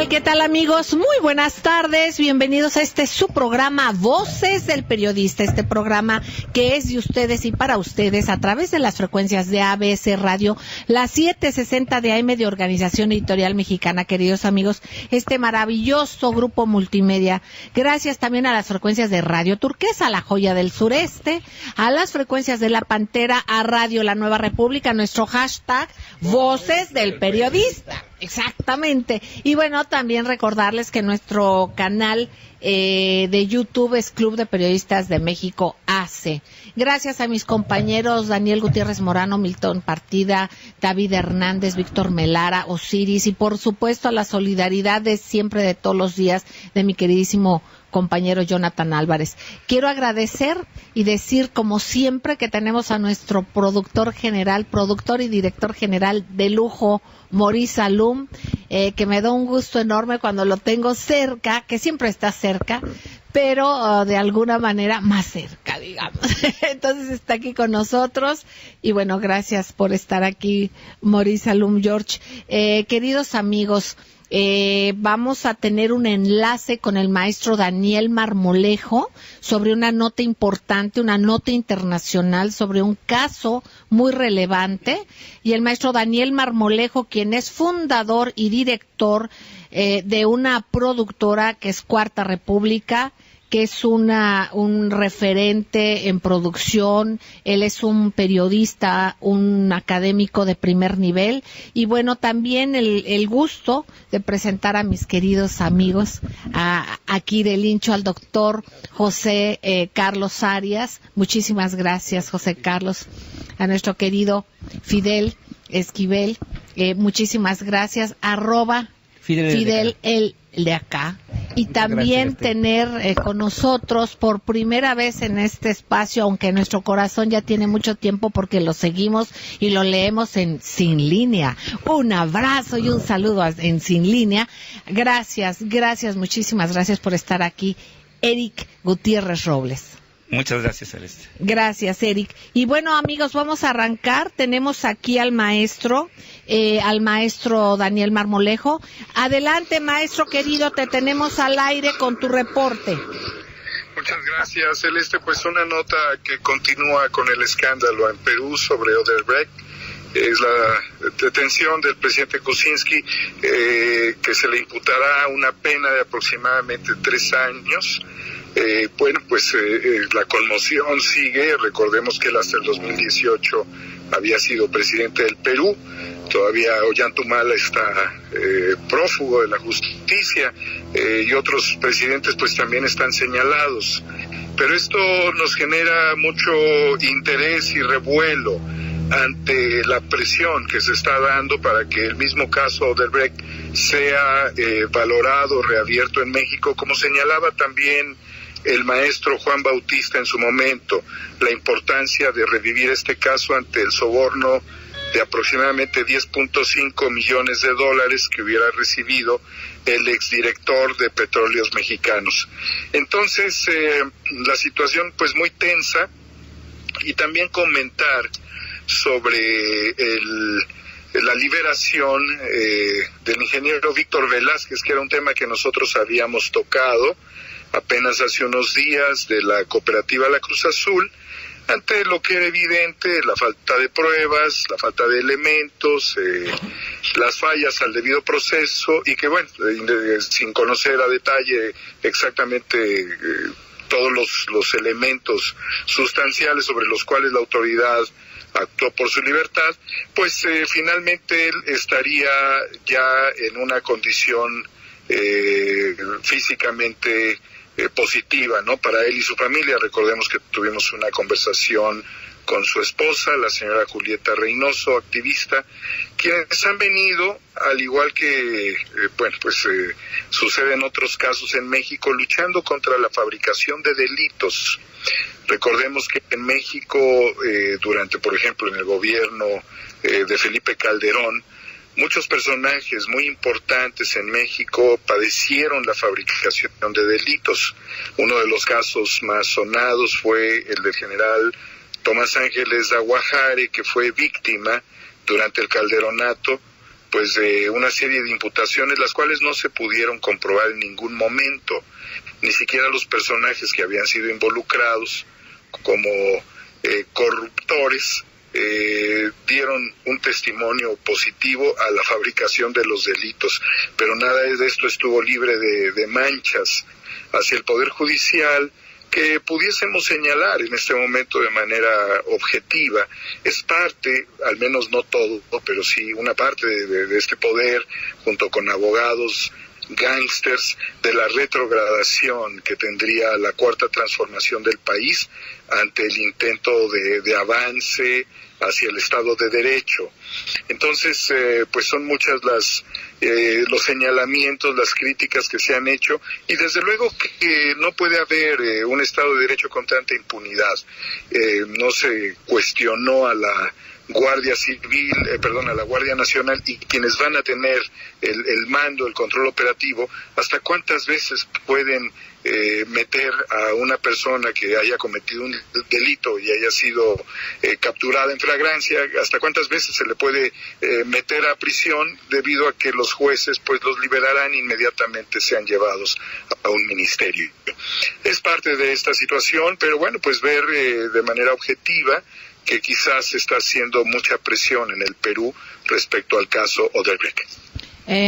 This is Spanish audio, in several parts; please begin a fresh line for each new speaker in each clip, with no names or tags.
¿Qué tal amigos? Muy buenas tardes, bienvenidos a su programa Voces del Periodista, este programa que es de ustedes y para ustedes a través de las frecuencias de ABC Radio, las 760 de AM de Organización Editorial Mexicana, queridos amigos, este maravilloso grupo multimedia, gracias también a las frecuencias de Radio Turquesa, La Joya del Sureste, a las frecuencias de La Pantera, a Radio La Nueva República, nuestro hashtag Voces del Periodista. Exactamente. Y bueno, también recordarles que nuestro canal de YouTube es Club de Periodistas de México AC. Gracias a mis compañeros Daniel Gutiérrez Morano, Milton Partida, David Hernández, Víctor Melara, Osiris y por supuesto a la solidaridad de siempre, de todos los días, de mi queridísimo compañero Jonathan Álvarez. Quiero agradecer y decir como siempre que tenemos a nuestro productor y director general de lujo, Maurice Salum, que me da un gusto enorme cuando lo tengo cerca, que siempre está cerca, pero de alguna manera más cerca, digamos. Entonces está aquí con nosotros y bueno, gracias por estar aquí, Maurice Salum George. Queridos amigos, vamos a tener un enlace con el maestro Daniel Marmolejo sobre una nota importante, una nota internacional sobre un caso muy relevante, y el maestro Daniel Marmolejo, quien es fundador y director de una productora que es Cuarta República, que es un referente en producción. Él es un periodista, un académico de primer nivel, y bueno, también el gusto de presentar a mis queridos amigos, aquí del Lincho, al doctor José Carlos Arias. Muchísimas gracias, José Carlos. A nuestro querido Fidel Esquivel, muchísimas gracias, @Fidel el de acá. Y también tener con nosotros por primera vez en este espacio, aunque nuestro corazón ya tiene mucho tiempo porque lo seguimos y lo leemos en Sin Línea. Un abrazo y un saludo en Sin Línea. Gracias, muchísimas gracias por estar aquí, Eric Gutiérrez Robles.
Muchas gracias, Celeste.
Gracias, Eric. Y bueno, amigos, vamos a arrancar. Tenemos aquí al maestro Daniel Marmolejo. Adelante, maestro querido, te tenemos al aire con tu reporte.
Muchas gracias, Celeste. Pues una nota que continúa con el escándalo en Perú sobre Odebrecht. Es la detención del presidente Kuczynski, que se le imputará una pena de aproximadamente 3 años. La conmoción sigue. Recordemos que él hasta el 2018 había sido presidente del Perú. Todavía Ollanta está prófugo de la justicia, y otros presidentes pues también están señalados. Pero esto nos genera mucho interés y revuelo ante la presión que se está dando para que el mismo caso Odebrecht sea valorado, reabierto en México, como señalaba también el maestro Juan Bautista en su momento, la importancia de revivir este caso ante el soborno de aproximadamente 10.5 millones de dólares que hubiera recibido el exdirector de Petróleos Mexicanos. Entonces, la situación pues muy tensa, y también comentar sobre la liberación del ingeniero Víctor Velázquez, que era un tema que nosotros habíamos tocado apenas hace unos días, de la cooperativa La Cruz Azul, ante lo que era evidente, la falta de pruebas, la falta de elementos, las fallas al debido proceso, y que bueno, sin conocer a detalle exactamente todos los elementos sustanciales sobre los cuales la autoridad actuó por su libertad, pues finalmente él estaría ya en una condición físicamente positiva, ¿no?, para él y su familia. Recordemos que tuvimos una conversación con su esposa, la señora Julieta Reynoso, activista, quienes han venido, al igual que sucede en otros casos en México, luchando contra la fabricación de delitos. Recordemos que en México, durante, por ejemplo, en el gobierno de Felipe Calderón, muchos personajes muy importantes en México padecieron la fabricación de delitos. Uno de los casos más sonados fue el del general Tomás Ángeles de Aguajare, que fue víctima durante el calderonato pues de una serie de imputaciones, las cuales no se pudieron comprobar en ningún momento, ni siquiera los personajes que habían sido involucrados como corruptores dieron un testimonio positivo a la fabricación de los delitos, pero nada de esto estuvo libre de manchas hacia el Poder Judicial que pudiésemos señalar en este momento de manera objetiva. Es parte, al menos no todo, pero sí una parte de este poder, junto con abogados gángsters, de la retrogradación que tendría la cuarta transformación del país ante el intento de avance hacia el Estado de Derecho. Entonces, pues son muchas los señalamientos, las críticas que se han hecho, y desde luego que no puede haber un Estado de Derecho con tanta impunidad. No se cuestionó a la Guardia Civil, a la Guardia Nacional y quienes van a tener el mando, el control operativo, hasta cuántas veces pueden meter a una persona que haya cometido un delito y haya sido capturada en flagrancia, hasta cuántas veces se le puede meter a prisión debido a que los jueces pues los liberarán inmediatamente sean llevados a un ministerio. Es parte de esta situación, pero bueno, pues ver de manera objetiva que quizás está haciendo mucha presión en el Perú respecto al caso Odebrecht.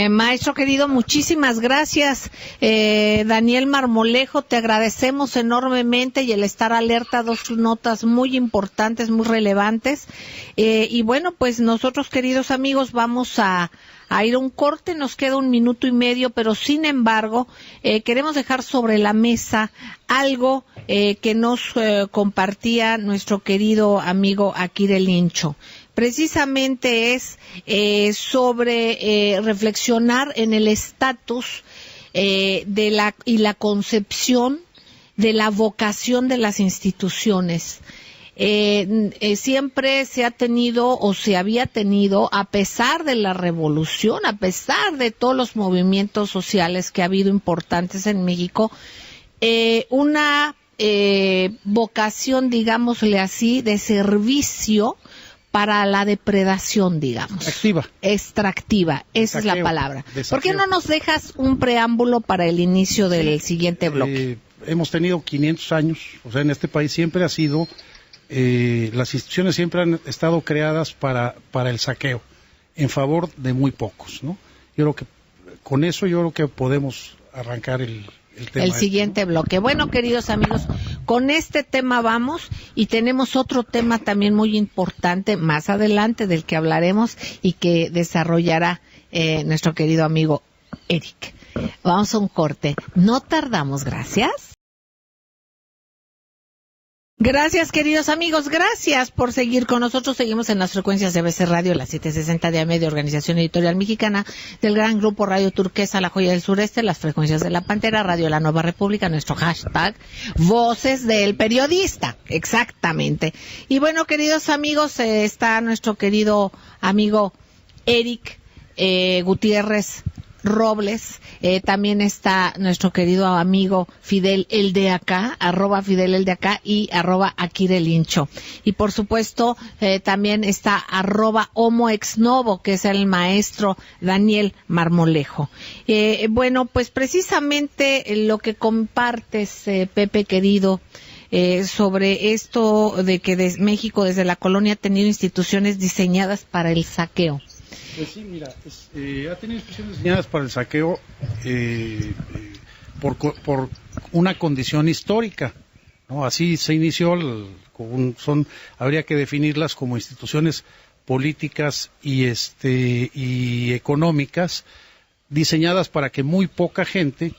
Maestro querido, muchísimas gracias. Daniel Marmolejo, te agradecemos enormemente y el estar alerta a dos notas muy importantes, muy relevantes. Y bueno, pues nosotros, queridos amigos, vamos a ir a un corte, nos queda 1 minuto y medio, pero sin embargo, queremos dejar sobre la mesa algo que nos compartía nuestro querido amigo Akire Lincho. Precisamente es sobre reflexionar en el estatus y la concepción de la vocación de las instituciones. Siempre se ha tenido o se había tenido, a pesar de la revolución, a pesar de todos los movimientos sociales que ha habido importantes en México, una vocación, digámosle así, de servicio para la depredación, digamos. Extractiva, esa es la palabra. ¿Por qué no nos dejas un preámbulo para el inicio del siguiente bloque?
Hemos tenido 500 años, o sea, en este país siempre ha sido, las instituciones siempre han estado creadas para el saqueo, en favor de muy pocos, ¿no? Yo creo que con eso podemos arrancar el tema. El
siguiente bloque. Bueno, queridos amigos, con este tema vamos y tenemos otro tema también muy importante más adelante del que hablaremos y que desarrollará nuestro querido amigo Eric. Vamos a un corte. No tardamos, gracias. Gracias, queridos amigos, gracias por seguir con nosotros. Seguimos en las frecuencias de ABC Radio, las 760 de AM de Organización Editorial Mexicana, del gran grupo Radio Turquesa, La Joya del Sureste, las frecuencias de La Pantera, Radio La Nueva República, nuestro hashtag, Voces del Periodista, exactamente. Y bueno, queridos amigos, está nuestro querido amigo Eric Gutiérrez Robles, también está nuestro querido amigo Fidel el de acá, @Fidel el de acá y @Akire Lincho. Y por supuesto también está @HomoExnovo, que es el maestro Daniel Marmolejo. Bueno, pues precisamente lo que compartes, Pepe querido, sobre esto de que México desde la colonia ha tenido instituciones diseñadas para el saqueo.
Pues sí, mira, ha tenido instituciones diseñadas para el saqueo por una condición histórica, ¿no? Así se inició, habría que definirlas como instituciones políticas y económicas diseñadas para que muy poca gente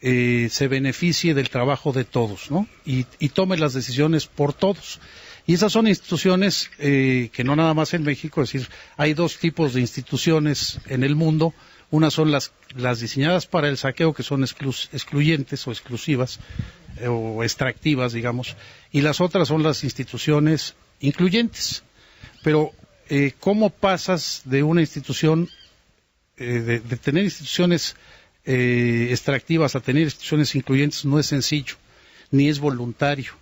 se beneficie del trabajo de todos, ¿no? Y tome las decisiones por todos. Y esas son instituciones que no nada más en México, es decir, hay dos tipos de instituciones en el mundo. Una son las diseñadas para el saqueo, que son excluyentes o exclusivas o extractivas, digamos, y las otras son las instituciones incluyentes. Pero, ¿cómo pasas de una institución, de tener instituciones extractivas a tener instituciones incluyentes? No es sencillo, ni es voluntario.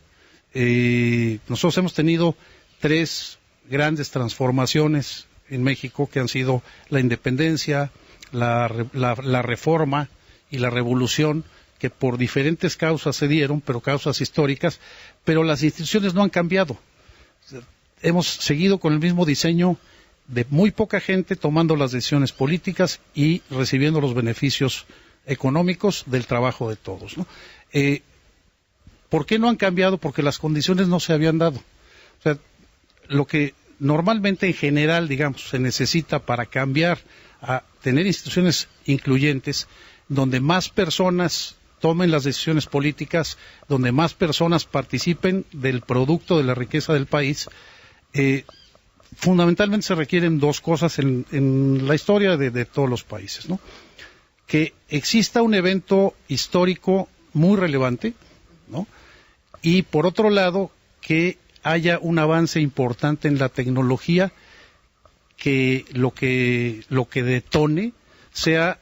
Nosotros hemos tenido 3 grandes transformaciones en México, que han sido la independencia, la reforma y la revolución, que por diferentes causas se dieron, pero causas históricas, pero las instituciones no han cambiado. Hemos seguido con el mismo diseño de muy poca gente tomando las decisiones políticas y recibiendo los beneficios económicos del trabajo de todos, ¿no? ¿Por qué no han cambiado? Porque las condiciones no se habían dado. O sea, lo que normalmente en general, digamos, se necesita para cambiar a tener instituciones incluyentes, donde más personas tomen las decisiones políticas, donde más personas participen del producto de la riqueza del país, fundamentalmente se requieren dos cosas en la historia de todos los países, ¿no? Que exista un evento histórico muy relevante, ¿no? Y por otro lado, que haya un avance importante en la tecnología, que lo que detone sea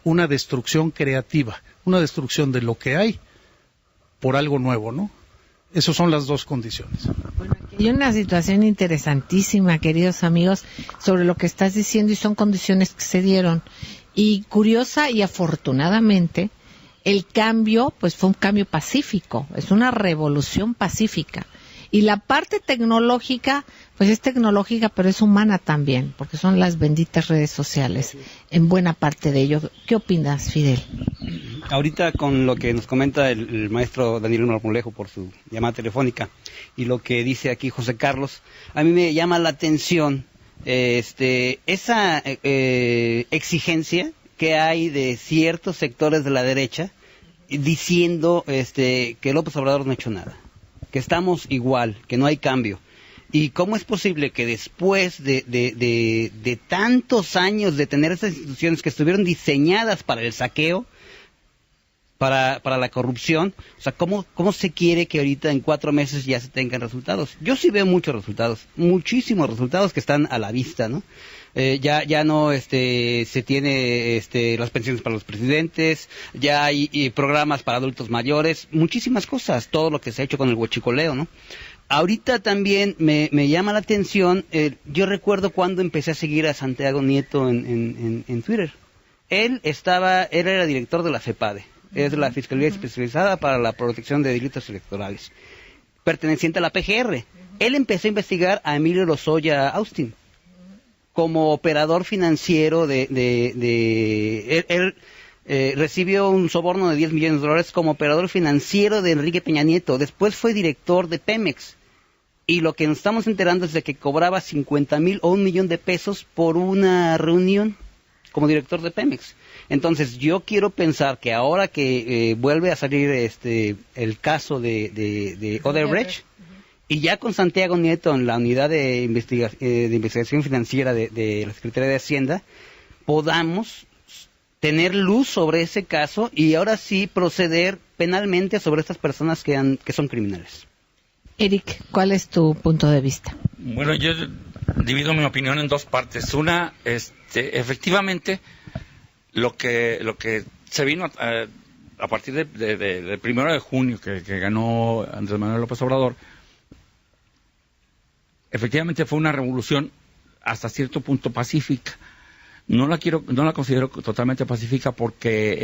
una destrucción creativa, una destrucción de lo que hay por algo nuevo, ¿no? Esas son las dos condiciones.
Bueno, aquí hay una situación interesantísima, queridos amigos, sobre lo que estás diciendo, y son condiciones que se dieron. Y curiosa y afortunadamente, el cambio, pues fue un cambio pacífico, es una revolución pacífica. Y la parte tecnológica, pues es tecnológica, pero es humana también, porque son las benditas redes sociales, en buena parte de ello. ¿Qué opinas, Fidel?
Ahorita con lo que nos comenta el maestro Daniel Marmolejo por su llamada telefónica y lo que dice aquí José Carlos, a mí me llama la atención esa exigencia que hay de ciertos sectores de la derecha diciendo que López Obrador no ha hecho nada, que estamos igual, que no hay cambio. ¿Y cómo es posible que después de tantos años de tener esas instituciones que estuvieron diseñadas para el saqueo, para la corrupción, o sea, ¿cómo se quiere que ahorita en 4 meses ya se tengan resultados? Yo sí veo muchos resultados, muchísimos resultados que están a la vista, ¿no? Ya no se tiene las pensiones para los presidentes, ya hay programas para adultos mayores, muchísimas cosas, todo lo que se ha hecho con el huachicoleo, ¿no? Ahorita también me llama la atención, yo recuerdo cuando empecé a seguir a Santiago Nieto en Twitter. Él era director de la FEPADE, es la Fiscalía Especializada para la Protección de Delitos Electorales, perteneciente a la PGR. Él empezó a investigar a Emilio Lozoya Austin como operador financiero él recibió un soborno de $10 millones como operador financiero de Enrique Peña Nieto. Después fue director de Pemex. Y lo que nos estamos enterando es de que cobraba 50,000 o $1 millón por una reunión como director de Pemex. Entonces, yo quiero pensar que ahora que vuelve a salir el caso de Odebrecht, y ya con Santiago Nieto en la unidad de investigación financiera de la Secretaría de Hacienda, podamos tener luz sobre ese caso y ahora sí proceder penalmente sobre estas personas que son criminales.
Eric, ¿cuál es tu punto de vista?
Bueno, yo divido mi opinión en dos partes. Una, efectivamente, lo que se vino a partir del 1 de junio que ganó Andrés Manuel López Obrador, efectivamente fue una revolución hasta cierto punto pacífica. No la considero totalmente pacífica porque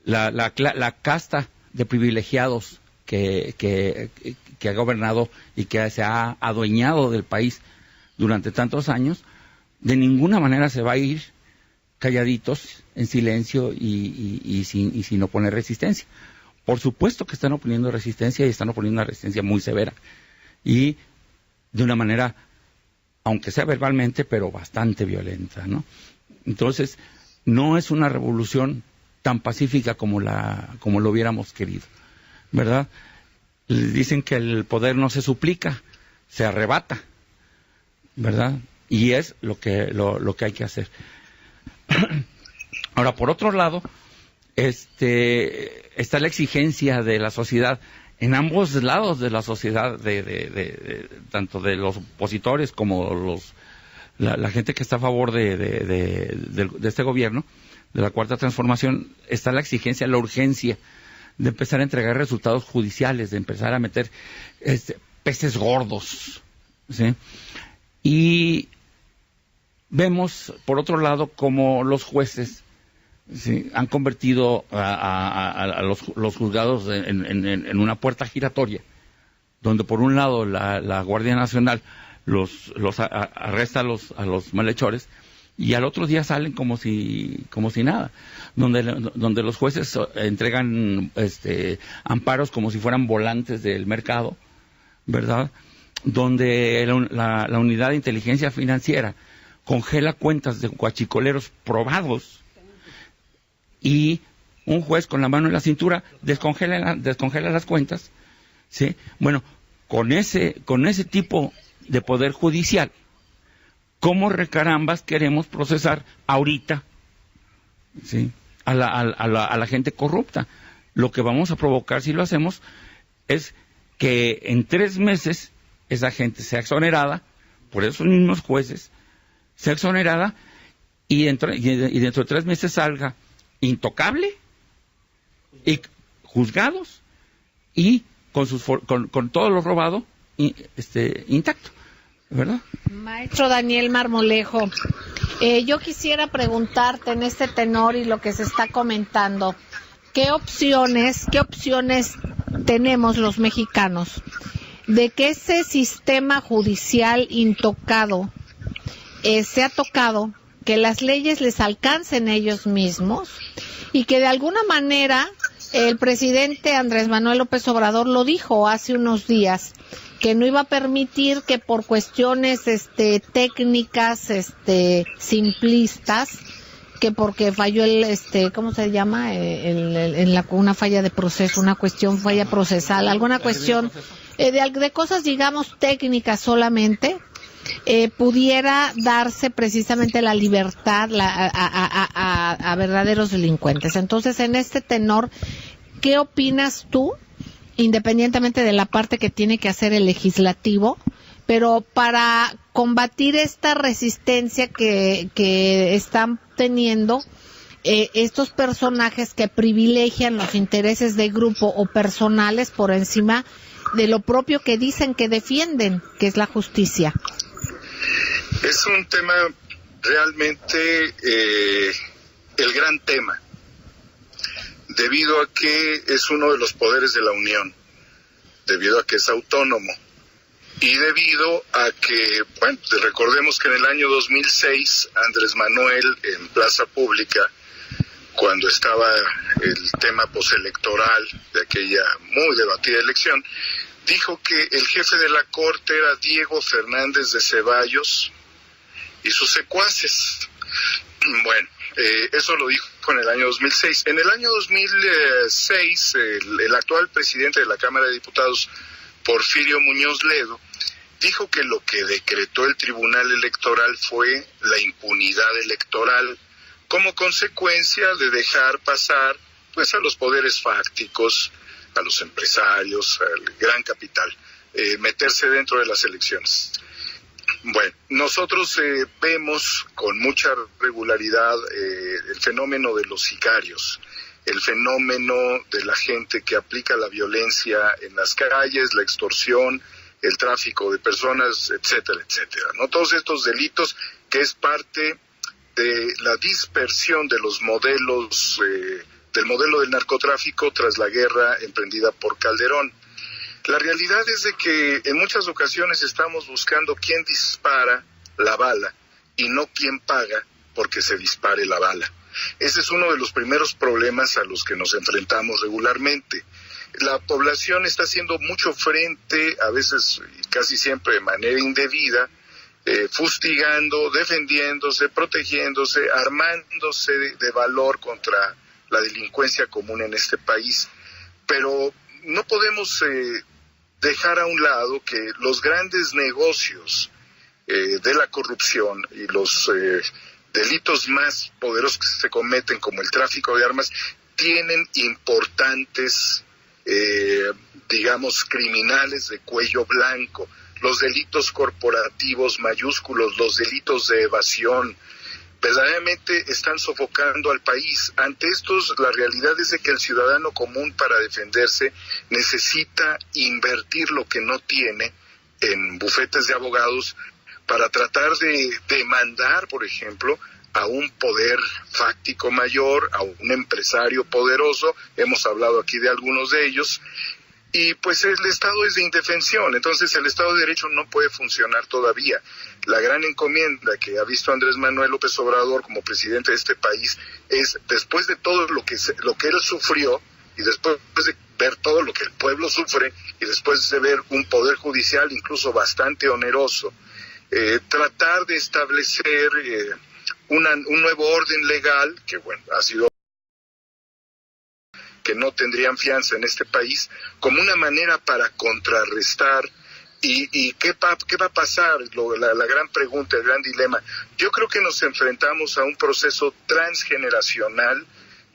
la casta de privilegiados que ha gobernado y que se ha adueñado del país durante tantos años, de ninguna manera se va a ir calladitos, en silencio y sin oponer resistencia. Por supuesto que están oponiendo resistencia y están oponiendo una resistencia muy severa y de una manera, aunque sea verbalmente, pero bastante violenta, ¿no? Entonces, no es una revolución tan pacífica como lo hubiéramos querido, ¿verdad? Dicen que el poder no se suplica, se arrebata, ¿verdad? Y es lo que hay que hacer. Ahora, por otro lado, está la exigencia de la sociedad en ambos lados de la sociedad, tanto de los opositores como la gente que está a favor de este gobierno, de la Cuarta Transformación. Está la exigencia, la urgencia de empezar a entregar resultados judiciales, de empezar a meter peces gordos, ¿sí? Y vemos, por otro lado, como los jueces, ¿sí?, han convertido a los juzgados en una puerta giratoria, donde por un lado la Guardia Nacional arresta a los malhechores, y al otro día salen como si nada, donde los jueces entregan amparos como si fueran volantes del mercado, ¿verdad? Donde la unidad de inteligencia financiera congela cuentas de huachicoleros probados, y un juez con la mano en la cintura descongela las cuentas, ¿sí? Bueno, con ese tipo de poder judicial, ¿cómo recarambas queremos procesar ahorita, ¿sí?, a la gente corrupta? Lo que vamos a provocar si lo hacemos es que en 3 meses esa gente sea exonerada por esos mismos jueces, sea exonerada, y dentro de 3 meses salga intocable y juzgados y con todo lo robado intacto, ¿verdad?
Maestro Daniel Marmolejo, yo quisiera preguntarte en este tenor y lo que se está comentando, ¿qué opciones tenemos los mexicanos de que ese sistema judicial intocado sea tocado, que las leyes les alcancen ellos mismos y que de alguna manera el presidente Andrés Manuel López Obrador lo dijo hace unos días, que no iba a permitir que por cuestiones técnicas simplistas, que porque falló ¿cómo se llama? Una falla de proceso, una cuestión, falla procesal, alguna cuestión de cosas, digamos, técnicas solamente, pudiera darse precisamente la libertad a verdaderos delincuentes. Entonces, en este tenor, ¿qué opinas tú, independientemente de la parte que tiene que hacer el legislativo, pero para combatir esta resistencia que están teniendo estos personajes que privilegian los intereses de grupo o personales por encima de lo propio que dicen que defienden, que es la justicia?
Es un tema realmente el gran tema, debido a que es uno de los poderes de la Unión, debido a que es autónomo, y debido a que, bueno, recordemos que en el año 2006, Andrés Manuel, en Plaza Pública, cuando estaba el tema postelectoral de aquella muy debatida elección, dijo que el jefe de la Corte era Diego Fernández de Ceballos y sus secuaces. Bueno, eso lo dijo en el año 2006. En el año 2006, el actual presidente de la Cámara de Diputados, Porfirio Muñoz Ledo, dijo que lo que decretó el Tribunal Electoral fue la impunidad electoral, como consecuencia de dejar pasar pues a los poderes fácticos, a los empresarios, al gran capital, meterse dentro de las elecciones. Bueno, nosotros vemos con mucha regularidad el fenómeno de los sicarios, el fenómeno de la gente que aplica la violencia en las calles, la extorsión, el tráfico de personas, etcétera, etcétera, ¿no? Todos estos delitos que es parte de la dispersión de los modelos, del modelo del narcotráfico tras la guerra emprendida por Calderón. La realidad es de que en muchas ocasiones estamos buscando quién dispara la bala y no quién paga porque se dispare la bala. Ese es uno de los primeros problemas a los que nos enfrentamos regularmente. La población está haciendo mucho frente, a veces casi siempre de manera indebida, fustigando, defendiéndose, protegiéndose, armándose de valor contra la delincuencia común en este país. Pero no podemos dejar a un lado que los grandes negocios de la corrupción y los delitos más poderosos que se cometen, como el tráfico de armas, tienen importantes, digamos, criminales de cuello blanco. Los delitos corporativos mayúsculos, los delitos de evasión, verdaderamente están sofocando al país. Ante estos, la realidad es de que el ciudadano común, para defenderse, necesita invertir lo que no tiene en bufetes de abogados para tratar de demandar, por ejemplo, a un poder fáctico mayor, a un empresario poderoso. Hemos hablado aquí de algunos de ellos. Y pues el Estado es de indefensión, entonces el Estado de Derecho no puede funcionar todavía. La gran encomienda que ha visto Andrés Manuel López Obrador como presidente de este país es, después de todo lo que él sufrió, y después de ver todo lo que el pueblo sufre, y después de ver un poder judicial incluso bastante oneroso, tratar de establecer un nuevo orden legal, que bueno, ha sido que no tendrían fianza en este país, como una manera para contrarrestar. ¿Y qué va a pasar? La gran pregunta, el gran dilema. Yo creo que nos enfrentamos a un proceso transgeneracional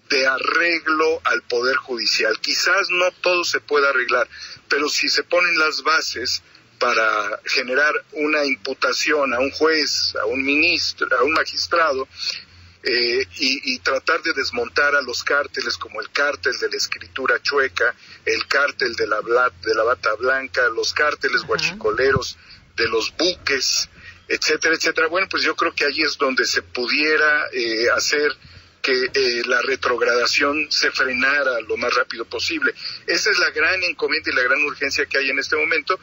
de arreglo al Poder Judicial. Quizás no todo se pueda arreglar, pero si se ponen las bases para generar una imputación a un juez, a un ministro, a un magistrado, y tratar de desmontar a los cárteles como el cártel de la escritura chueca, el cártel de la bata blanca, los cárteles guachicoleros de los buques, etcétera, etcétera. Bueno, pues yo creo que ahí es donde se pudiera hacer que la retrogradación se frenara lo más rápido posible. Esa es la gran encomienda y la gran urgencia que hay en este momento,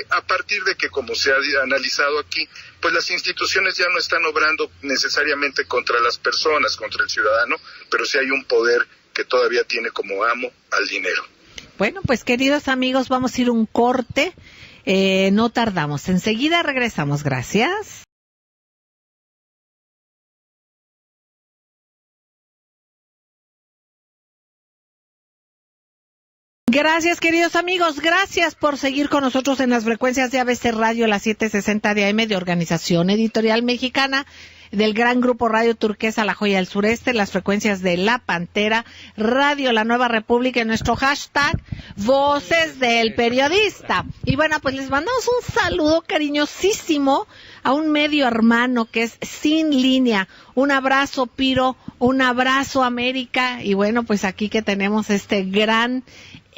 a partir de que, como se ha analizado aquí, pues las instituciones ya no están obrando necesariamente contra las personas, contra el ciudadano, pero sí hay un poder que todavía tiene como amo al dinero.
Bueno, pues queridos amigos, vamos a ir un corte, no tardamos, enseguida regresamos, gracias. Gracias, queridos amigos, gracias por seguir con nosotros en las frecuencias de ABC Radio, las 760 de AM de Organización Editorial Mexicana, del gran grupo Radio Turquesa, La Joya del Sureste, las frecuencias de La Pantera, Radio La Nueva República, en nuestro hashtag Voces del Periodista. Y bueno, pues les mandamos un saludo cariñosísimo a un medio hermano que es Sin Línea. Un abrazo, Piro, un abrazo, América, y bueno, pues aquí que tenemos este gran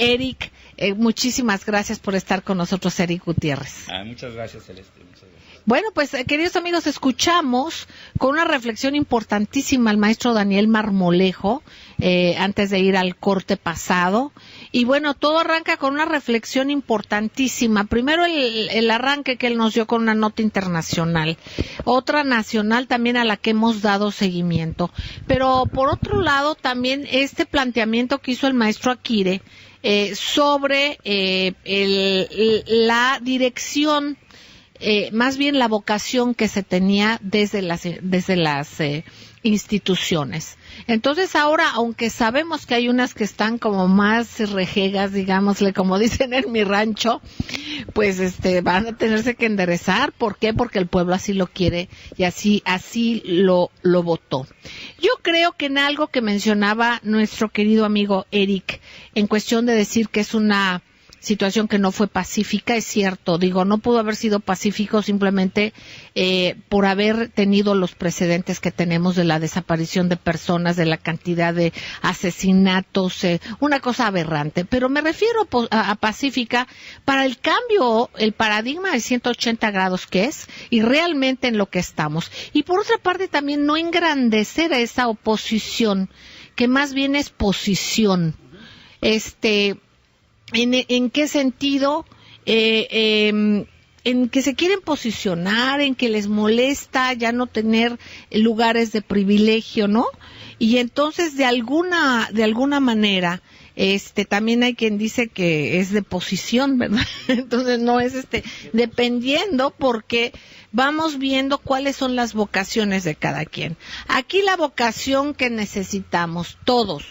Eric, muchísimas gracias por estar con nosotros, Eric Gutiérrez.
Muchas gracias, Celeste. Muchas gracias.
Bueno, pues queridos amigos, escuchamos con una reflexión importantísima al maestro Daniel Marmolejo, antes de ir al corte pasado. Y bueno, todo arranca con una reflexión importantísima. Primero el arranque que él nos dio con una nota internacional, otra nacional también a la que hemos dado seguimiento. Pero por otro lado también este planteamiento que hizo el maestro Aquire sobre la dirección, más bien la vocación que se tenía desde las instituciones. Entonces ahora, aunque sabemos que hay unas que están como más rejegas, digámosle, como dicen en mi rancho, pues van a tenerse que enderezar. ¿Por qué? Porque el pueblo así lo quiere y así lo votó. Yo creo que en algo que mencionaba nuestro querido amigo Eric, en cuestión de decir que es una situación que no fue pacífica, es cierto, no pudo haber sido pacífico simplemente por haber tenido los precedentes que tenemos de la desaparición de personas, de la cantidad de asesinatos, una cosa aberrante, pero me refiero a pacífica para el cambio, el paradigma de 180 grados que es, y realmente en lo que estamos. Y por otra parte también no engrandecer a esa oposición, que más bien es posición. ¿En qué sentido? En que se quieren posicionar, en que les molesta ya no tener lugares de privilegio, ¿no? Y entonces de alguna manera, también hay quien dice que es de posición, ¿verdad? Entonces no es dependiendo, porque vamos viendo cuáles son las vocaciones de cada quien. Aquí la vocación que necesitamos todos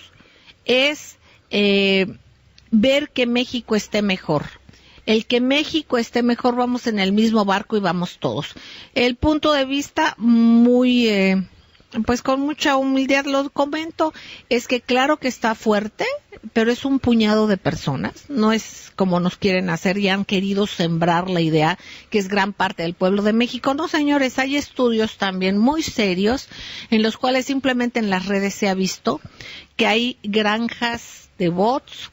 es ver que México esté mejor. El que México esté mejor, vamos en el mismo barco y vamos todos. El punto de vista muy, pues con mucha humildad lo comento, es que claro que está fuerte, pero es un puñado de personas, no es como nos quieren hacer y han querido sembrar la idea que es gran parte del pueblo de México. No, señores, hay estudios también muy serios en los cuales simplemente en las redes se ha visto que hay granjas de bots,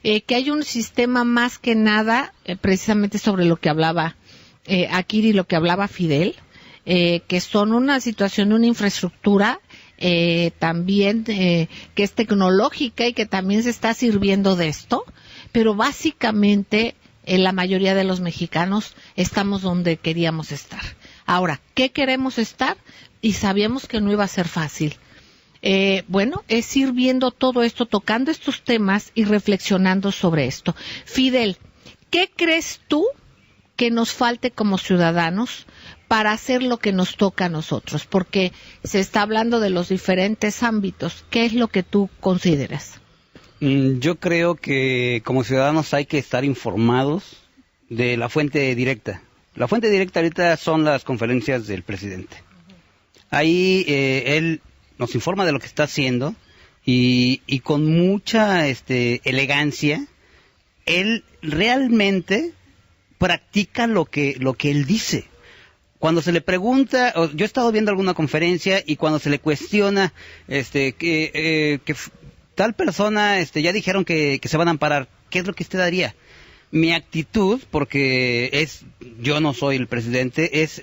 que hay un sistema más que nada, precisamente sobre lo que hablaba Akiri y lo que hablaba Fidel, que son una situación, una infraestructura también que es tecnológica y que también se está sirviendo de esto, pero básicamente la mayoría de los mexicanos estamos donde queríamos estar. Ahora, ¿qué queremos estar? Y sabíamos que no iba a ser fácil. Bueno, es ir viendo todo esto, tocando estos temas y reflexionando sobre esto. Fidel, ¿qué crees tú que nos falte como ciudadanos para hacer lo que nos toca a nosotros? Porque se está hablando de los diferentes ámbitos. ¿Qué es lo que tú consideras?
Yo creo que como ciudadanos hay que estar informados de la fuente directa. La fuente directa ahorita son las conferencias del presidente. Ahí él nos informa de lo que está haciendo y con mucha elegancia, él realmente practica lo que él dice. Cuando se le pregunta, yo he estado viendo alguna conferencia y cuando se le cuestiona que tal persona ya dijeron que se van a amparar, ¿qué es lo que usted haría? Mi actitud, porque yo no soy el presidente, es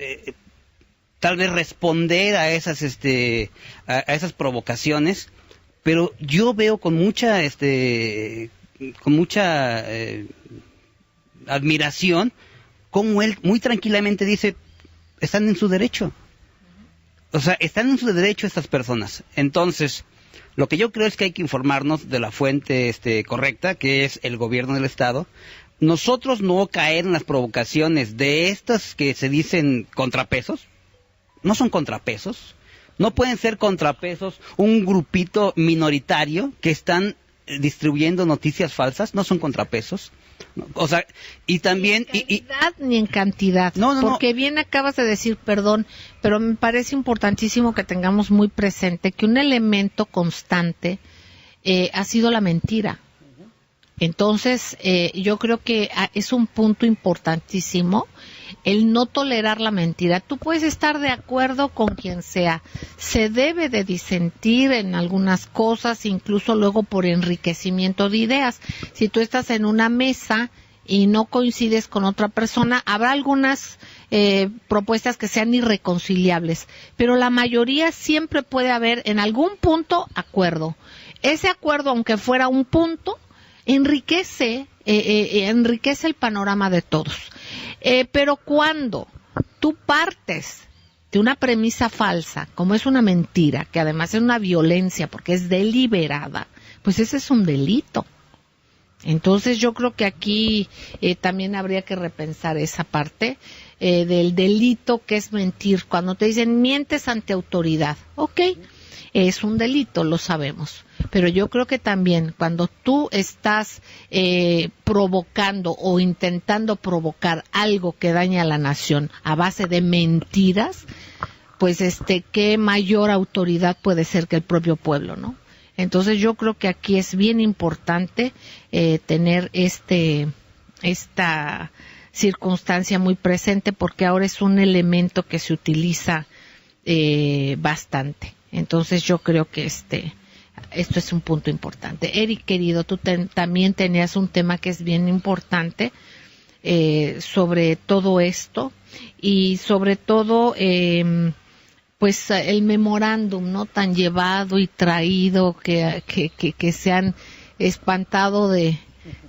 tal vez responder a esas provocaciones, pero yo veo con mucha admiración cómo él muy tranquilamente dice, están en su derecho. O sea, están en su derecho estas personas. Entonces, lo que yo creo es que hay que informarnos de la fuente correcta, que es el gobierno del Estado. Nosotros no caer en las provocaciones de estas que se dicen contrapesos. No son contrapesos. No pueden ser contrapesos un grupito minoritario que están distribuyendo noticias falsas. No son contrapesos. O sea, y también...
Ni en calidad ni en cantidad. Porque bien acabas de decir, perdón, pero me parece importantísimo que tengamos muy presente que un elemento constante ha sido la mentira. Entonces, yo creo que es un punto importantísimo el no tolerar la mentira. Tú puedes estar de acuerdo con quien sea, se debe de disentir en algunas cosas, incluso luego por enriquecimiento de ideas. Si tú estás en una mesa y no coincides con otra persona, habrá algunas propuestas que sean irreconciliables, pero la mayoría siempre puede haber en algún punto acuerdo. Ese acuerdo, aunque fuera un punto, enriquece el panorama de todos. Pero cuando tú partes de una premisa falsa, como es una mentira, que además es una violencia porque es deliberada, pues ese es un delito. Entonces yo creo que aquí también habría que repensar esa parte del delito que es mentir. Cuando te dicen mientes ante autoridad, ok, es un delito, lo sabemos. Pero yo creo que también cuando tú estás provocando o intentando provocar algo que daña a la nación a base de mentiras, pues qué mayor autoridad puede ser que el propio pueblo, ¿no? Entonces yo creo que aquí es bien importante tener esta circunstancia muy presente, porque ahora es un elemento que se utiliza bastante. Entonces yo creo que esto es un punto importante. Eric, querido, tú también tenías un tema que es bien importante sobre todo esto y sobre todo pues el memorándum, ¿no? Tan llevado y traído que se han espantado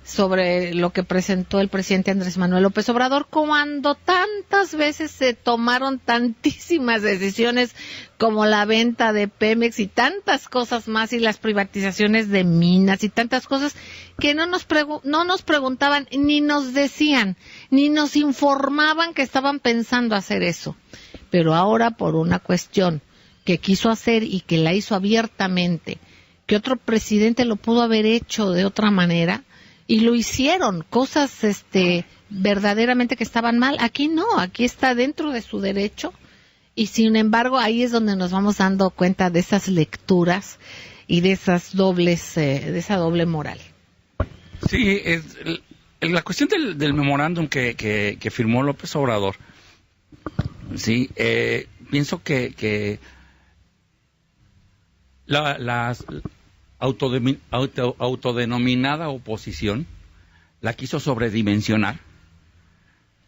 sobre lo que presentó el presidente Andrés Manuel López Obrador, cuando tantas veces se tomaron tantísimas decisiones como la venta de Pemex y tantas cosas más, y las privatizaciones de minas y tantas cosas que no nos preguntaban, ni nos decían, ni nos informaban que estaban pensando hacer eso. Pero ahora, por una cuestión que quiso hacer y que la hizo abiertamente, que otro presidente lo pudo haber hecho de otra manera, y lo hicieron, cosas verdaderamente que estaban mal. Aquí no, aquí está dentro de su derecho, y sin embargo ahí es donde nos vamos dando cuenta de esas lecturas y de esas de esa doble moral.
Sí, la cuestión del memorándum que firmó López Obrador, sí, pienso que autodenominada oposición la quiso sobredimensionar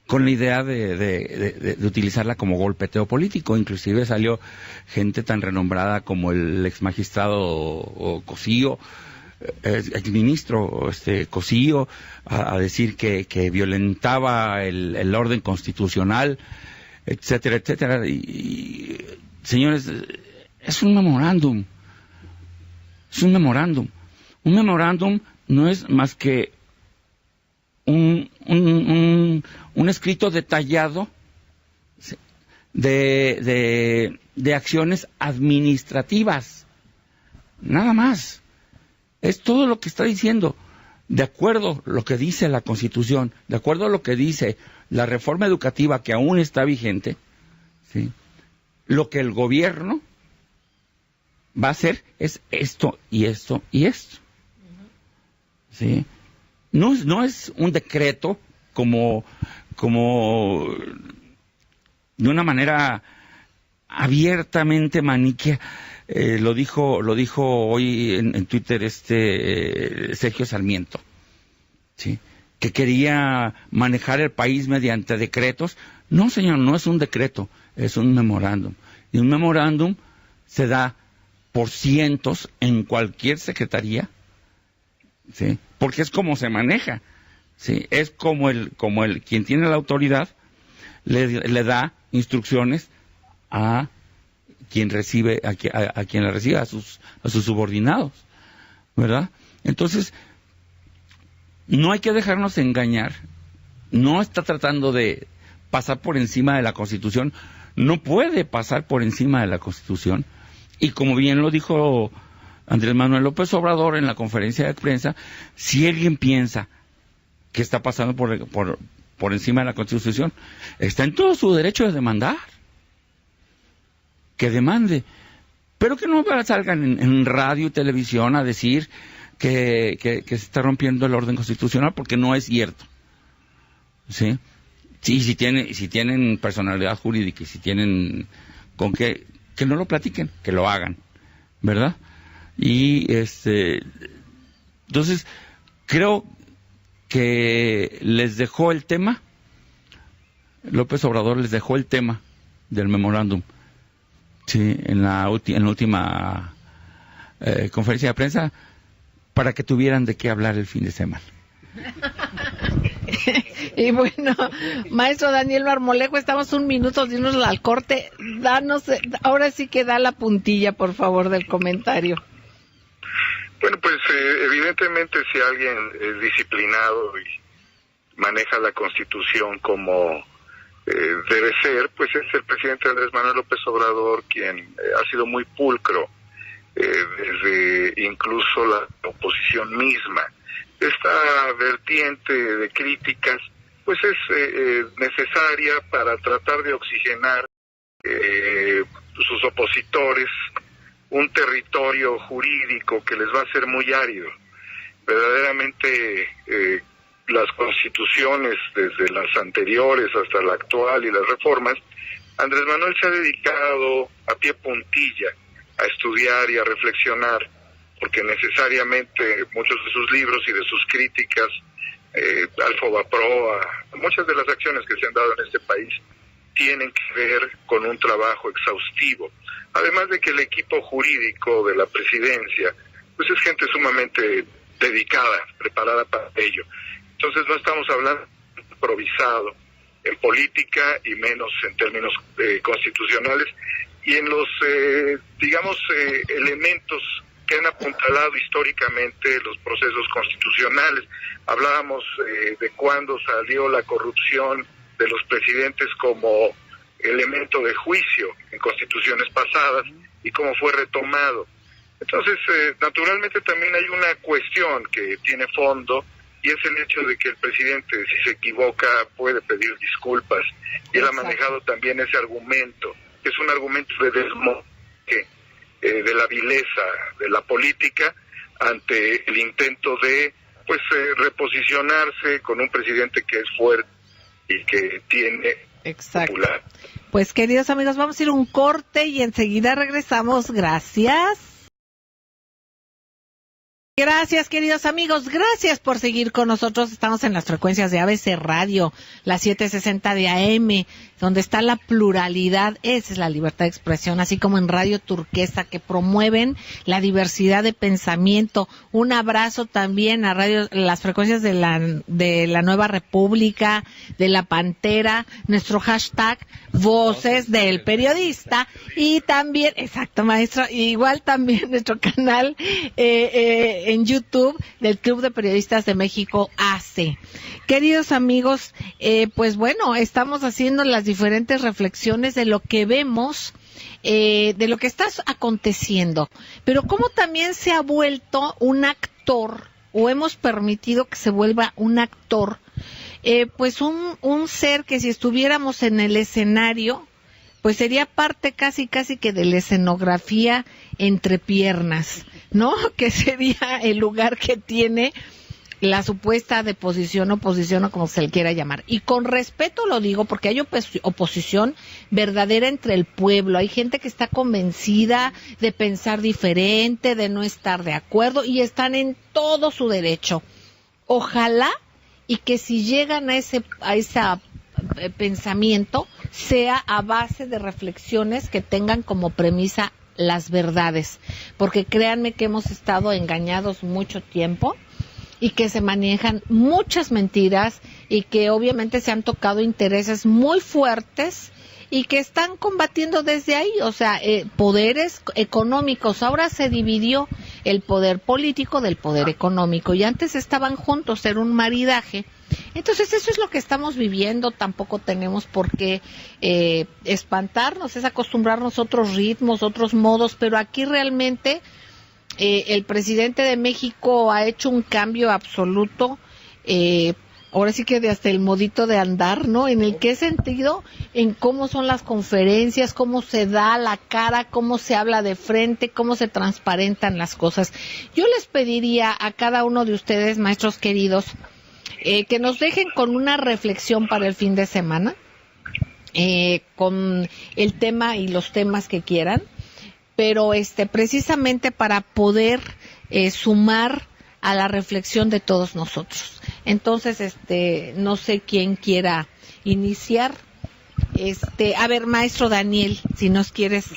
con la idea de utilizarla como golpeteo político. Inclusive salió gente tan renombrada como el ex magistrado Cosío, exministro Cosío, a decir que violentaba el orden constitucional, etcétera, etcétera. Y, señores, es un memorándum. Es un memorándum. Un memorándum no es más que un escrito detallado de acciones administrativas. Nada más. Es todo lo que está diciendo. De acuerdo a lo que dice la Constitución, de acuerdo a lo que dice la reforma educativa que aún está vigente, ¿sí?, lo que el gobierno va a hacer es esto y esto y esto. ¿Sí? No es un decreto como de una manera abiertamente maniquea. Lo dijo hoy en Twitter Sergio Sarmiento, ¿sí?, que quería manejar el país mediante decretos. No, señor, no es un decreto, es un memorándum. Y un memorándum se da por cientos en cualquier secretaría, ¿sí?, porque es como se maneja, ¿sí? Es como el quien tiene la autoridad le da instrucciones a quien recibe, a quien la recibe, a sus subordinados, ¿verdad? Entonces, no hay que dejarnos engañar. No está tratando de pasar por encima de la Constitución, no puede pasar por encima de la Constitución. Y como bien lo dijo Andrés Manuel López Obrador en la conferencia de prensa, si alguien piensa que está pasando por encima de la Constitución, está en todo su derecho de demandar. Que demande, pero que no salgan en radio y televisión a decir que se está rompiendo el orden constitucional, porque no es cierto. ¿Sí? Sí, si tienen personalidad jurídica y si tienen con que no lo platiquen, que lo hagan, ¿verdad? Y entonces creo que les dejó el tema, López Obrador les dejó el tema del memorándum, sí, en la última conferencia de prensa, para que tuvieran de qué hablar el fin de semana.
Y bueno, maestro Daniel Marmolejo, estamos un minuto de irnos al corte. Ahora sí que da la puntilla, por favor, del comentario.
Bueno, pues evidentemente si alguien es disciplinado y maneja la Constitución como debe ser, pues es el presidente Andrés Manuel López Obrador, quien ha sido muy pulcro desde incluso la oposición misma. Esta vertiente de críticas pues es necesaria para tratar de oxigenar sus opositores, un territorio jurídico que les va a ser muy árido. Verdaderamente las constituciones, desde las anteriores hasta la actual y las reformas, Andrés Manuel se ha dedicado a pie puntilla a estudiar y a reflexionar, porque necesariamente muchos de sus libros y de sus críticas al Fobaproa, muchas de las acciones que se han dado en este país tienen que ver con un trabajo exhaustivo. Además de que el equipo jurídico de la presidencia pues es gente sumamente dedicada, preparada para ello. Entonces no estamos hablando de improvisado en política y menos en términos constitucionales y en los, elementos que han apuntalado históricamente los procesos constitucionales. Hablábamos de cuándo salió la corrupción de los presidentes como elemento de juicio en constituciones pasadas y cómo fue retomado. Entonces, naturalmente también hay una cuestión que tiene fondo y es el hecho de que el presidente, si se equivoca, puede pedir disculpas. Y él ha manejado también ese argumento, que es un argumento de desmonte de la vileza de la política ante el intento de reposicionarse con un presidente que es fuerte y que tiene popular.
Pues queridos amigos, vamos a ir a un corte y enseguida regresamos. Gracias. Gracias, queridos amigos, gracias por seguir con nosotros. Estamos en las frecuencias de ABC Radio, la 760 de AM, donde está la pluralidad, esa es la libertad de expresión, así como en Radio Turquesa, que promueven la diversidad de pensamiento. Un abrazo también a las frecuencias de la Nueva República, de La Pantera, nuestro hashtag Voces del Periodista, y también, exacto, maestro, igual también nuestro canal en YouTube del Club de Periodistas de México AC. Queridos amigos, pues bueno, estamos haciendo las diferentes reflexiones de lo que vemos, de lo que está aconteciendo, pero cómo también se ha vuelto un actor, o hemos permitido que se vuelva un actor, pues un ser que si estuviéramos en el escenario, pues sería parte casi que de la escenografía entre piernas, ¿no? Que sería el lugar que tiene la supuesta oposición, o como se le quiera llamar. Y con respeto lo digo, porque hay oposición verdadera entre el pueblo. Hay gente que está convencida de pensar diferente, de no estar de acuerdo, y están en todo su derecho. Ojalá y que si llegan a ese pensamiento sea a base de reflexiones que tengan como premisa las verdades, porque créanme que hemos estado engañados mucho tiempo y que se manejan muchas mentiras y que obviamente se han tocado intereses muy fuertes y que están combatiendo desde ahí, o sea, poderes económicos. Ahora se dividió el poder político del poder económico y antes estaban juntos, era un maridaje. Entonces eso es lo que estamos viviendo, tampoco tenemos por qué espantarnos, es acostumbrarnos a otros ritmos, otros modos, pero aquí realmente el presidente de México ha hecho un cambio absoluto, ahora sí que de hasta el modito de andar, ¿no? ¿En el qué sentido? En cómo son las conferencias, cómo se da la cara, cómo se habla de frente, cómo se transparentan las cosas. Yo les pediría a cada uno de ustedes, maestros queridos, que nos dejen con una reflexión para el fin de semana, con el tema y los temas que quieran, pero precisamente para poder sumar a la reflexión de todos nosotros. Entonces, no sé quién quiera iniciar. A ver, maestro Daniel, si nos quieres.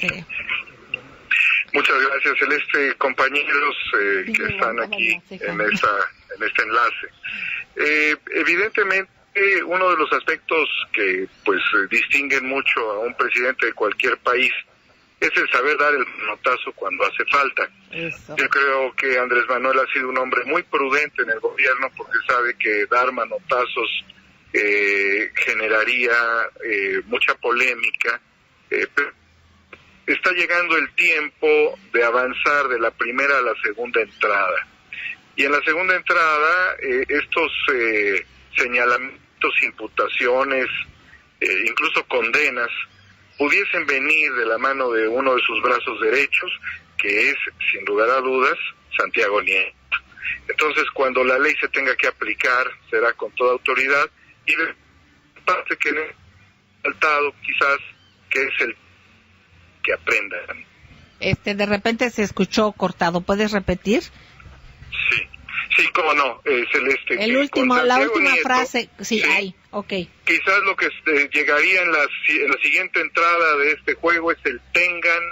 Muchas gracias, Celeste, compañeros que están aquí en este enlace. Evidentemente, uno de los aspectos que pues distinguen mucho a un presidente de cualquier país es el saber dar el manotazo cuando hace falta. Eso. Yo creo que Andrés Manuel ha sido un hombre muy prudente en el gobierno porque sabe que dar manotazos generaría mucha polémica. Está llegando el tiempo de avanzar de la primera a la segunda entrada. Y en la segunda entrada, estos señalamientos, imputaciones, incluso condenas, pudiesen venir de la mano de uno de sus brazos derechos, que es, sin lugar a dudas, Santiago Nieto. Entonces, cuando la ley se tenga que aplicar, será con toda autoridad, y de parte que le ha faltado, quizás, que es el que aprendan.
De repente se escuchó cortado, ¿puedes repetir?
Sí, cómo no, Celeste.
La última Nieto, frase, sí, ahí, ok.
Quizás lo que llegaría en la siguiente entrada de este juego es el tengan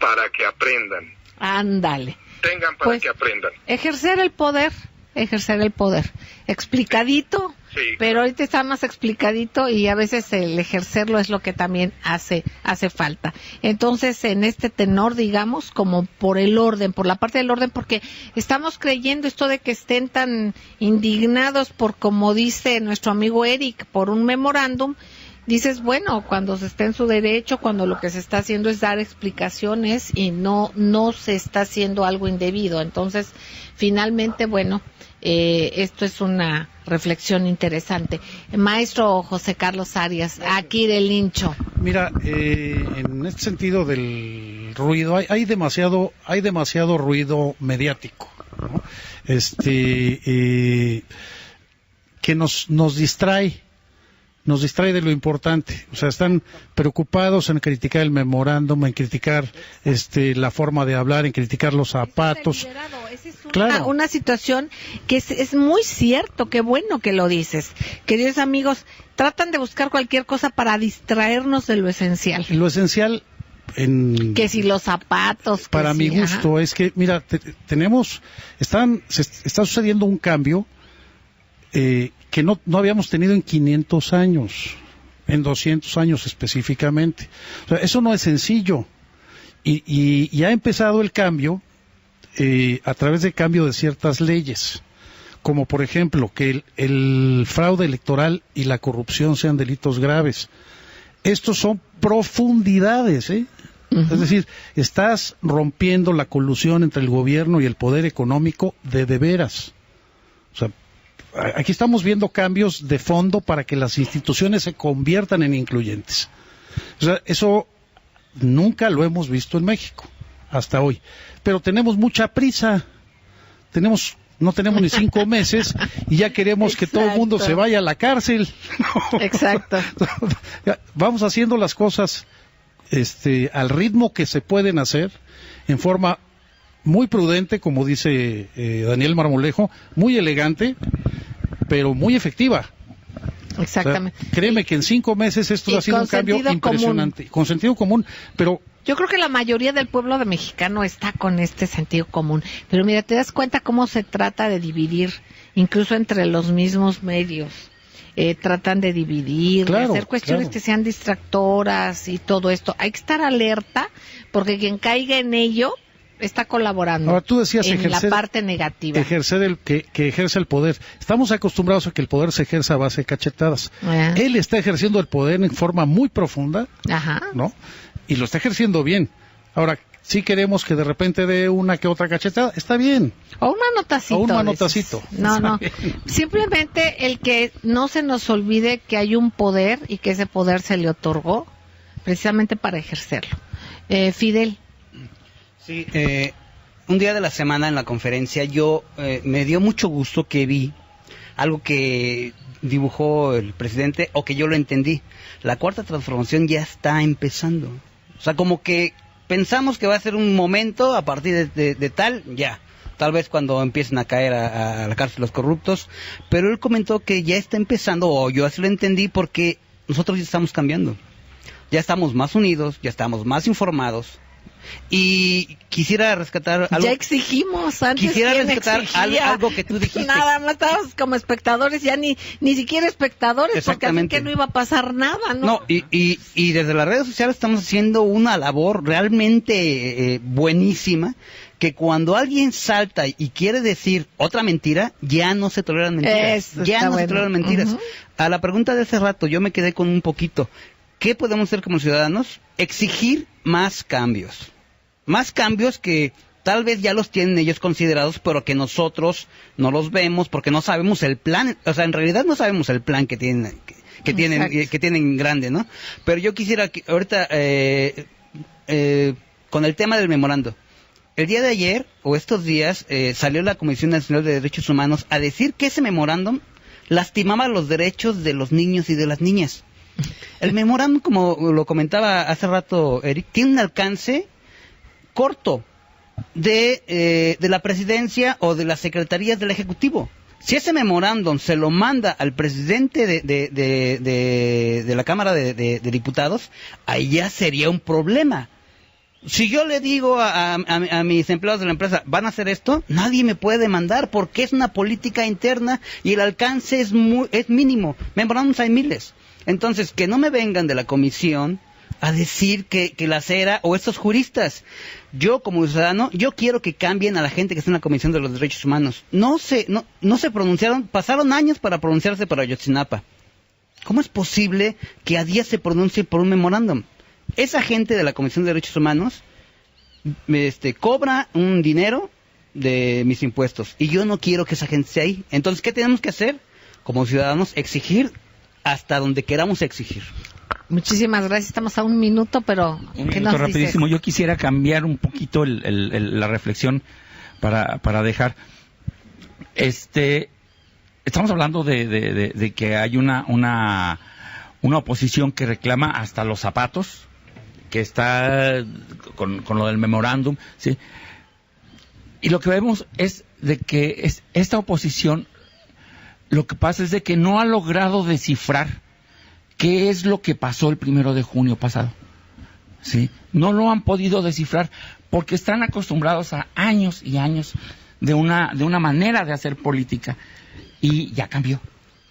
para que aprendan.
Ándale.
Tengan para que aprendan.
Ejercer el poder, explicadito, sí, pero ahorita está más explicadito y a veces el ejercerlo es lo que también hace falta. Entonces, en este tenor, digamos, como por la parte del orden, porque estamos creyendo esto de que estén tan indignados por, como dice nuestro amigo Eric, por un memorándum. Dices, bueno, cuando se está en su derecho, cuando lo que se está haciendo es dar explicaciones y no se está haciendo algo indebido. Entonces, finalmente, bueno, esto es una reflexión interesante. Maestro José Carlos Arias, aquí del Lincho.
Mira, en este sentido del ruido, hay demasiado ruido mediático, ¿no? Que nos distrae de lo importante. O sea, están preocupados en criticar el memorándum, en criticar la forma de hablar, en criticar los zapatos. Claro.
una situación que es muy cierto, qué bueno que lo dices. Queridos amigos, tratan de buscar cualquier cosa para distraernos de lo esencial.
Lo esencial
que si los zapatos,
para mi gusto, es que, mira, está sucediendo un cambio que no habíamos tenido en 500 años, en 200 años específicamente. O sea, eso no es sencillo. Y ha empezado el cambio a través del cambio de ciertas leyes, como por ejemplo que el fraude electoral y la corrupción sean delitos graves. Estos son profundidades, ¿eh? Uh-huh. Es decir, estás rompiendo la colusión entre el gobierno y el poder económico de veras. O sea, aquí estamos viendo cambios de fondo para que las instituciones se conviertan en incluyentes. O sea, eso nunca lo hemos visto en México hasta hoy. Pero tenemos mucha prisa. No tenemos ni 5 meses y ya queremos que todo el mundo se vaya a la cárcel.
Exacto.
Vamos haciendo las cosas al ritmo que se pueden hacer, en forma muy prudente, como dice Daniel Marmolejo, muy elegante, pero muy efectiva.
Exactamente.
O sea, créeme que en 5 meses esto ha sido un cambio impresionante. Con sentido común, pero...
Yo creo que la mayoría del pueblo mexicano está con este sentido común. Pero mira, te das cuenta cómo se trata de dividir, incluso entre los mismos medios. Tratan de dividir, de hacer cuestiones que sean distractoras y todo esto. Hay que estar alerta, porque quien caiga en ello está colaborando.
Ahora, tú decías
en la parte negativa.
Ejercer que ejerce el poder. Estamos acostumbrados a que el poder se ejerza a base de cachetadas. Él está ejerciendo el poder en forma muy profunda, ¿no? Y lo está ejerciendo bien. Ahora, si queremos que de repente dé una que otra cachetada, está bien.
O un manotacito.
O un manotacito.
No. Simplemente el que no se nos olvide que hay un poder y que ese poder se le otorgó precisamente para ejercerlo. Fidel.
Sí, un día de la semana en la conferencia me dio mucho gusto que vi algo que dibujó el presidente, o que yo lo entendí. La cuarta transformación ya está empezando. O sea, como que pensamos que va a ser un momento a partir de tal vez cuando empiecen a caer a la cárcel los corruptos, pero él comentó que ya está empezando, o yo así lo entendí, porque nosotros ya estamos cambiando. Ya estamos más unidos, ya estamos más informados. Y quisiera rescatar algo.
Ya exigimos antes.
Quisiera rescatar algo que tú dijiste.
Nada más estábamos como espectadores, ya ni siquiera espectadores, porque así que no iba a pasar nada, ¿no?
No, y desde las redes sociales estamos haciendo una labor realmente buenísima, que cuando alguien salta y quiere decir otra mentira, ya no se toleran mentiras. Se toleran mentiras. Uh-huh. A la pregunta de hace rato, yo me quedé con un poquito. ¿Qué podemos hacer como ciudadanos? Exigir más cambios. Más cambios que tal vez ya los tienen ellos considerados, pero que nosotros no los vemos porque no sabemos el plan. O sea, en realidad no sabemos el plan que tienen, que tienen grande, ¿no? Pero yo quisiera que ahorita, con el tema del memorando, el día de ayer, o estos días, salió la Comisión Nacional de Derechos Humanos a decir que ese memorándum lastimaba los derechos de los niños y de las niñas. El memorándum, como lo comentaba hace rato Eric, tiene un alcance corto de la presidencia o de las secretarías del Ejecutivo. Si ese memorándum se lo manda al presidente de la Cámara de Diputados, ahí ya sería un problema. Si yo le digo a mis empleados de la empresa, van a hacer esto, nadie me puede demandar porque es una política interna y el alcance es mínimo. Memorándums hay miles. Entonces, que no me vengan de la comisión a decir que la CERA o estos juristas. Yo, como ciudadano, yo quiero que cambien a la gente que está en la Comisión de los Derechos Humanos. No se pronunciaron, pasaron años para pronunciarse para Ayotzinapa. ¿Cómo es posible que a día se pronuncie por un memorándum? Esa gente de la Comisión de Derechos Humanos cobra un dinero de mis impuestos y yo no quiero que esa gente esté ahí. Entonces, ¿qué tenemos que hacer? Como ciudadanos, exigir hasta donde queramos exigir.
Muchísimas gracias. Estamos a un minuto, pero
¿qué nos rapidísimo. Dices? Yo quisiera cambiar un poquito la reflexión para dejar. Estamos hablando de que hay una oposición que reclama hasta los zapatos, que está con lo del memorándum, ¿sí? Y lo que vemos es de que esta oposición, lo que pasa es de que no ha logrado descifrar qué es lo que pasó el 1 de junio pasado. ¿Sí? No lo han podido descifrar porque están acostumbrados a años y años de una manera de hacer política y ya cambió.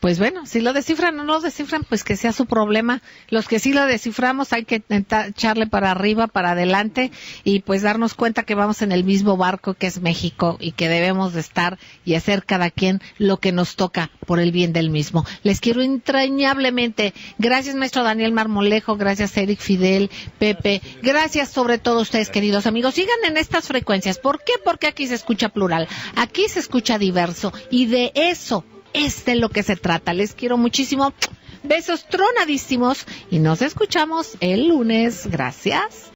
Pues bueno, si lo descifran o no lo descifran, pues que sea su problema. Los que sí lo desciframos hay que echarle para arriba, para adelante y pues darnos cuenta que vamos en el mismo barco que es México y que debemos de estar y hacer cada quien lo que nos toca por el bien del mismo. Les quiero entrañablemente. Gracias, maestro Daniel Marmolejo. Gracias, Eric Fidel, Pepe. Gracias sobre todo a ustedes, queridos amigos. Sigan en estas frecuencias. ¿Por qué? Porque aquí se escucha plural. Aquí se escucha diverso y de eso es de lo que se trata. Les quiero muchísimo. Besos tronadísimos y nos escuchamos el lunes. Gracias.